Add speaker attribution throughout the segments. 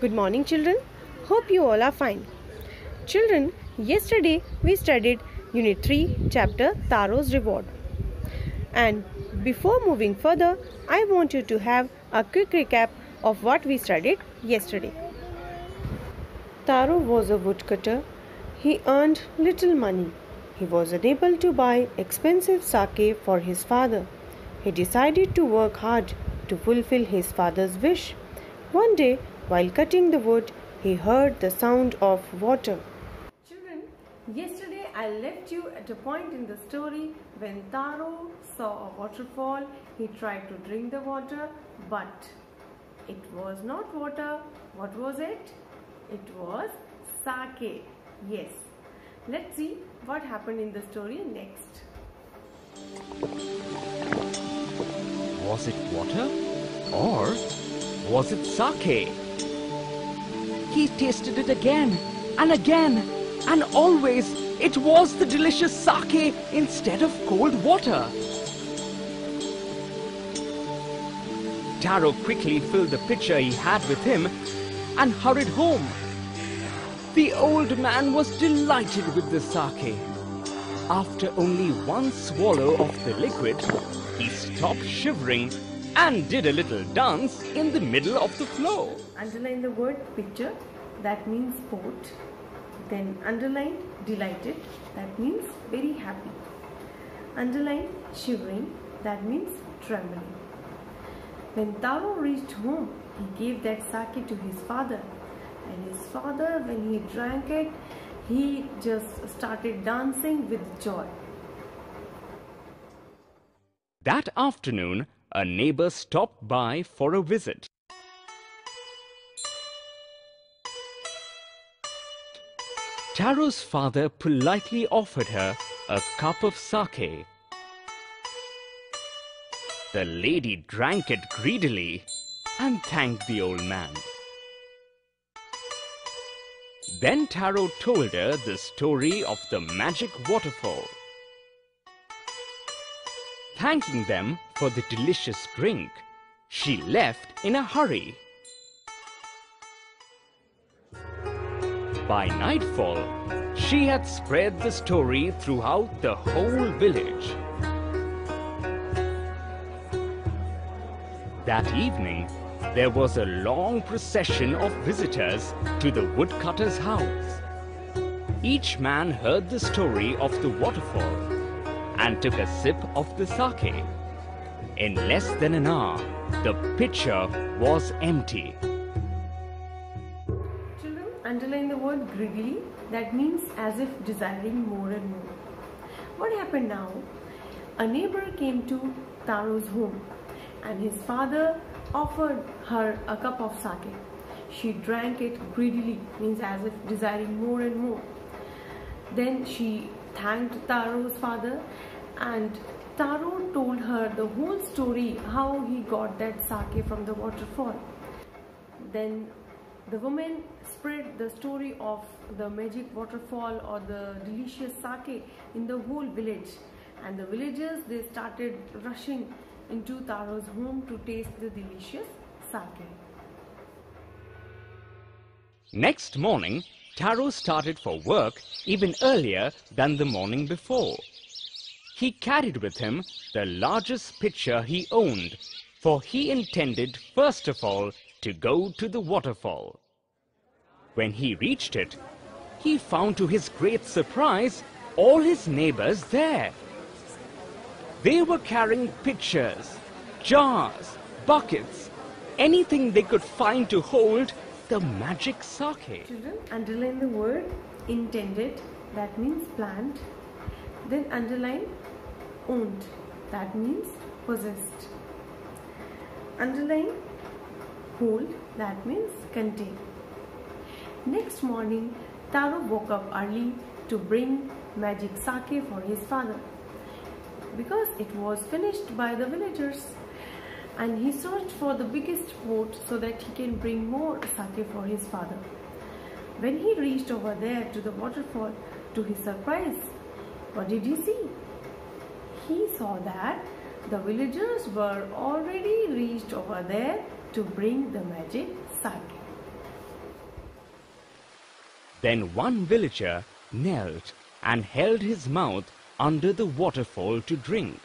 Speaker 1: Good morning, children. Hope you all are fine. Children, yesterday we studied Unit 3, Chapter Taro's Reward. And before moving further, I want you to have a quick recap of what we studied yesterday. Taro was a woodcutter. He earned little money. He was unable to buy expensive sake for his father. He decided to work hard to fulfill his father's wish. One day, while cutting the wood, he heard the sound of water. Children, yesterday I left you at a point in the story when Taro saw a waterfall. He tried to drink the water, but it was not water. What was it? It was sake. Yes. Let's see what happened in the story next.
Speaker 2: Was it water or was it sake? He tasted it again and again, and always it was the delicious sake instead of cold water. Taro quickly filled the pitcher he had with him and hurried home. The old man was delighted with the sake. After only one swallow of the liquid, he stopped shivering and did a little dance in the middle of the floor.
Speaker 1: Underline the word pitcher, that means sport. Then underline delighted, that means very happy. Underline shivering, that means trembling. When Taro reached home, he gave that sake to his father. And his father, when he drank it, he just started dancing with joy.
Speaker 2: That afternoon, a neighbor stopped by for a visit. Taro's father politely offered her a cup of sake. The lady drank it greedily and thanked the old man. Then Taro told her the story of the magic waterfall. Thanking them for the delicious drink, she left in a hurry. By nightfall, she had spread the story throughout the whole village. That evening, there was a long procession of visitors to the woodcutter's house. Each man heard the story of the waterfall and took a sip of the sake. In less than an hour, the pitcher was empty.
Speaker 1: Children, underline the word greedily, that means as if desiring more and more. What happened now? A neighbor came to Taro's home and his father offered her a cup of sake. She drank it greedily, means as if desiring more and more. Then she thanked Taro's father, and Taro told her the whole story, how he got that sake from the waterfall. Then the woman spread the story of the magic waterfall or the delicious sake in the whole village, and the villagers, they started rushing into Taro's home to taste the delicious sake.
Speaker 2: Next morning, Taro started for work even earlier than the morning before. He carried with him the largest pitcher he owned, for he intended first of all to go to the waterfall. When he reached it, he found to his great surprise all his neighbors there. They were carrying pitchers, jars, buckets, anything they could find to hold the magic sake.
Speaker 1: Children, underline the word intended, that means planned. Then underline owned, that means possessed. Underline hold, that means contain. Next morning, Taro woke up early to bring magic sake for his father, because it was finished by the villagers, and he searched for the biggest pot so that he can bring more sake for his father. When he reached over there to the waterfall, to his surprise, what did he see? He saw that the villagers were already reached over there to bring the magic sake.
Speaker 2: Then one villager knelt and held his mouth under the waterfall to drink.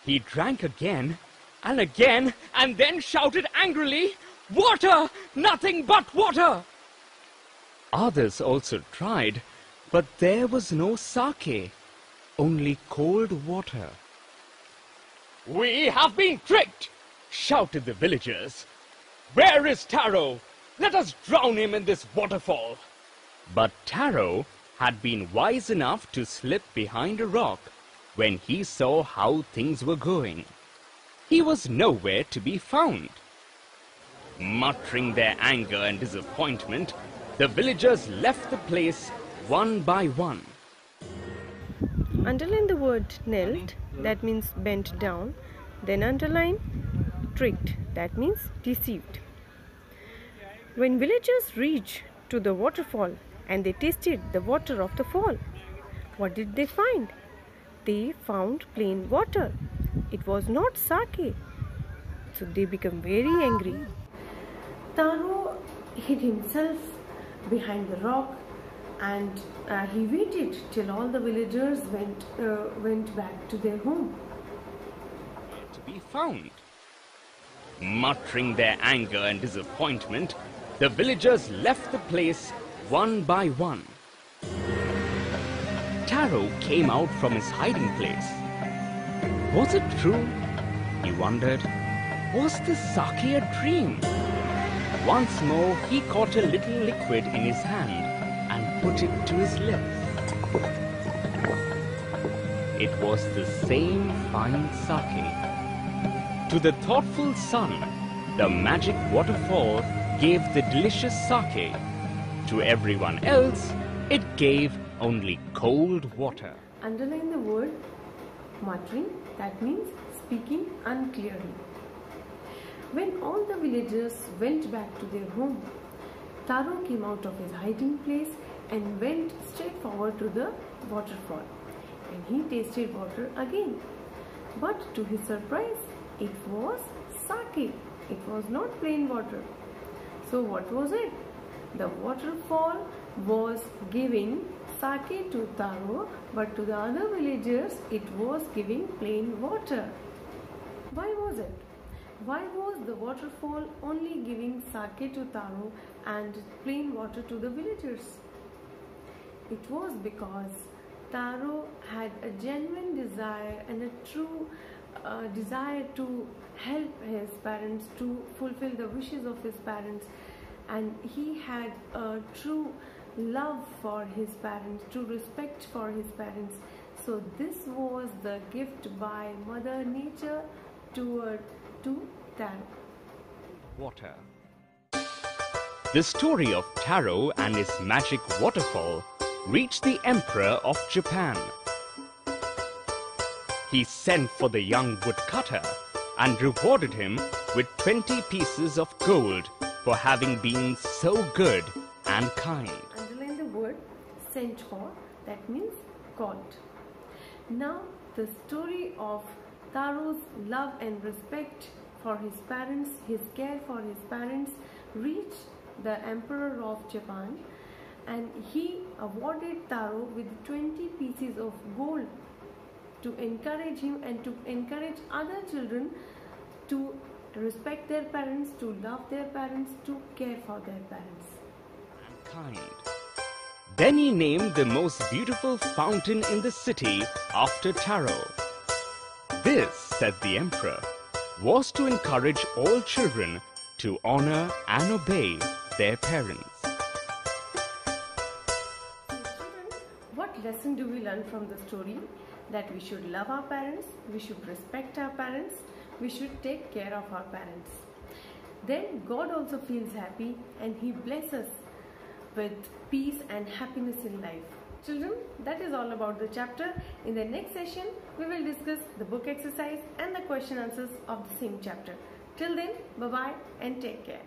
Speaker 2: He drank again and then shouted angrily, "Water! Nothing but water!" Others also tried, but there was no sake, only cold water. "We have been tricked!" shouted the villagers. "Where is Taro? Let us drown him in this waterfall." But Taro had been wise enough to slip behind a rock when he saw how things were going. He was nowhere to be found. Muttering their anger and disappointment, the villagers left the place one by one.
Speaker 1: Underline the word knelt, that means bent down. Then underline tricked, that means deceived. When villagers reached to the waterfall and they tasted the water of the fall, what did they find? They found plain water. It was not sake. So they became very angry. Taro hid himself behind the rock and he waited till all the villagers went back to their home.
Speaker 2: To be found. Muttering their anger and disappointment, the villagers left the place one by one. Taro came out from his hiding place. Was it true? He wondered. Was the sake a dream? Once more he caught a little liquid in his hand and put it to his lips. It was the same fine sake. To the thoughtful son, the magic waterfall gave the delicious sake. To everyone else, it gave only cold water.
Speaker 1: Underline the word muttering, that means speaking unclearly. When all the villagers went back to their home, Taro came out of his hiding place and went straight forward to the waterfall. And he tasted water again. But to his surprise, it was sake. It was not plain water. So what was it? The waterfall was giving sake to Taro, but to the other villagers it was giving plain water. Why was it? Why was the waterfall only giving sake to Taro and plain water to the villagers? It was because Taro had a genuine desire and a true desire to help his parents, to fulfill the wishes of his parents, and he had a true love for his parents, true respect for his parents. So this was the gift by Mother Nature to Taro.
Speaker 2: Water. The story of Taro and his magic waterfall reached the Emperor of Japan. He sent for the young woodcutter and rewarded him with 20 pieces of gold for having been so good and kind.
Speaker 1: Underline the word sent for, that means called. Now the story of Taro's love and respect for his parents, his care for his parents reached the Emperor of Japan, and he awarded Taro with 20 pieces of gold to encourage him and to encourage other children to respect their parents, to love their parents, to care for their parents.
Speaker 2: Kind. Then he named the most beautiful fountain in the city after Taro. This, said the emperor, was to encourage all children to honor and obey their parents.
Speaker 1: What lesson do we learn from the story? That we should love our parents, we should respect our parents, we should take care of our parents. Then God also feels happy and He blesses us with peace and happiness in life. Children, that is all about the chapter. In the next session, we will discuss the book exercise and the question answers of the same chapter. Till then, bye-bye and take care.